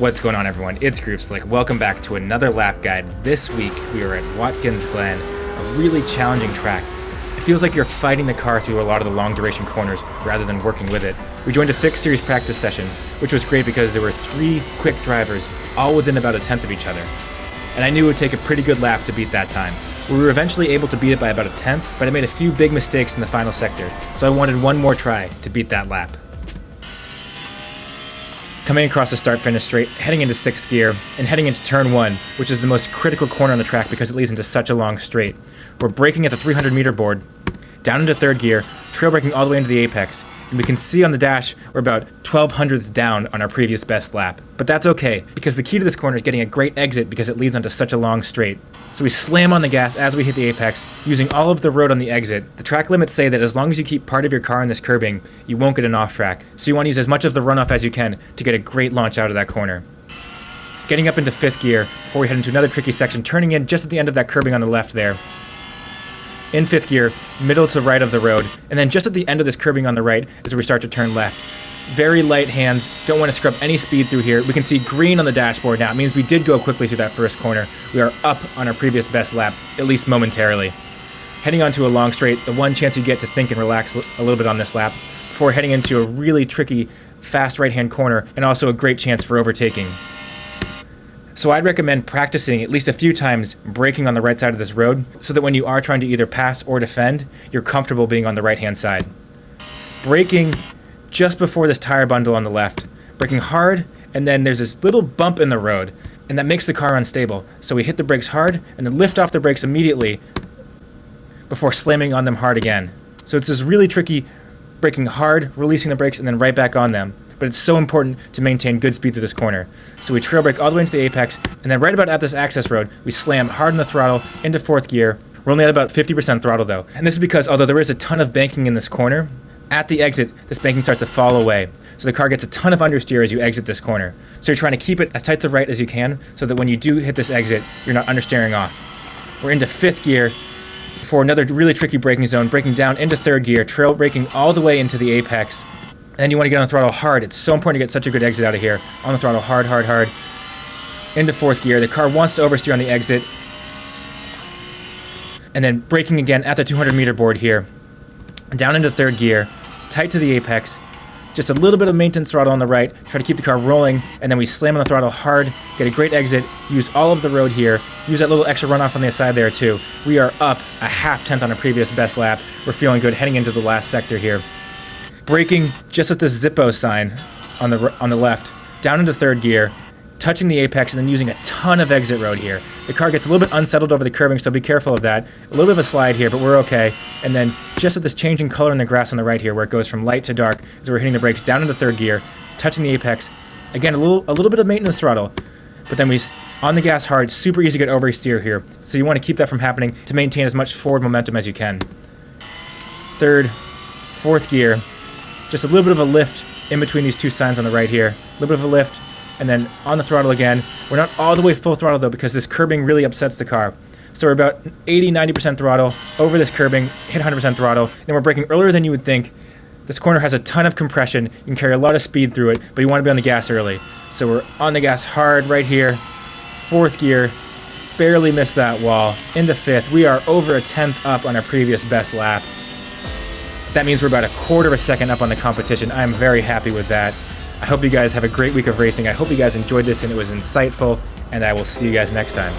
What's going on, everyone? It's Groupslick. Welcome back to another lap guide. This week we are at Watkins Glen, a really challenging track. It feels like you're fighting the car through a lot of the long duration corners rather than working with it. We joined a fixed series practice session, which was great because there were 3 quick drivers, all within about a tenth of each other. And I knew it would take a pretty good lap to beat that time. We were eventually able to beat it by about a tenth, but I made a few big mistakes in the final sector, so I wanted one more try to beat that lap. Coming across the start-finish straight, heading into 6th gear, and heading into turn 1, which is the most critical corner on the track because it leads into such a long straight. We're braking at the 300-meter board, down into 3rd gear, trail braking all the way into the apex, and we can see on the dash we're about 12/100ths down on our previous best lap. But that's okay, because the key to this corner is getting a great exit because it leads onto such a long straight. So we slam on the gas as we hit the apex, using all of the road on the exit. The track limits say that as long as you keep part of your car in this curbing, you won't get an off track. So you want to use as much of the runoff as you can to get a great launch out of that corner. Getting up into 5th gear before we head into another tricky section, turning in just at the end of that curbing on the left there. In 5th gear, middle to right of the road, and then just at the end of this curbing on the right is where we start to turn left. Very light hands, don't want to scrub any speed through here. We can see green on the dashboard now. It means we did go quickly through that first corner. We are up on our previous best lap, at least momentarily. Heading onto a long straight, the one chance you get to think and relax a little bit on this lap, before heading into a really tricky, fast right-hand corner, and also a great chance for overtaking. So I'd recommend practicing at least a few times braking on the right side of this road so that when you are trying to either pass or defend, you're comfortable being on the right-hand side. Braking just before this tire bundle on the left, braking hard, and then there's this little bump in the road, and that makes the car unstable. So we hit the brakes hard and then lift off the brakes immediately before slamming on them hard again. So it's this really tricky braking hard, releasing the brakes, and then right back on them. But it's so important to maintain good speed through this corner. So we trail brake all the way into the apex, and then right about at this access road, we slam hard on the throttle into 4th gear. We're only at about 50% throttle though. And this is because although there is a ton of banking in this corner, at the exit, this banking starts to fall away. So the car gets a ton of understeer as you exit this corner. So you're trying to keep it as tight to the right as you can so that when you do hit this exit, you're not understeering off. We're into 5th gear for another really tricky braking zone, braking down into 3rd gear, trail braking all the way into the apex. And then you want to get on the throttle hard. It's so important to get such a good exit out of here. On the throttle hard, hard, hard. Into 4th gear. The car wants to oversteer on the exit. And then braking again at the 200-meter board here. Down into 3rd gear. Tight to the apex. Just a little bit of maintenance throttle on the right. Try to keep the car rolling. And then we slam on the throttle hard. Get a great exit. Use all of the road here. Use that little extra runoff on the side there too. We are up a half-tenth on a previous best lap. We're feeling good heading into the last sector here. Braking just at this Zippo sign on the left, down into 3rd gear, touching the apex, and then using a ton of exit road here. The car gets a little bit unsettled over the curbing, so be careful of that. A little bit of a slide here, but we're okay. And then just at this changing color in the grass on the right here, where it goes from light to dark, as we're hitting the brakes down into 3rd gear, touching the apex. Again, a little bit of maintenance throttle, but then we on the gas hard. Super easy to get oversteer here, so you want to keep that from happening to maintain as much forward momentum as you can. 3rd, 4th gear. Just a little bit of a lift in between these two signs on the right here. A little bit of a lift, and then on the throttle again. We're not all the way full throttle though because this curbing really upsets the car. So we're about 80-90% throttle over this curbing, hit 100% throttle, and we're braking earlier than you would think. This corner has a ton of compression. You can carry a lot of speed through it, but you want to be on the gas early. So we're on the gas hard right here. 4th gear, barely missed that wall. Into 5th, we are over a tenth up on our previous best lap. That means we're about a quarter of a second up on the competition. I'm very happy with that. I hope you guys have a great week of racing. I hope you guys enjoyed this and it was insightful, and I will see you guys next time.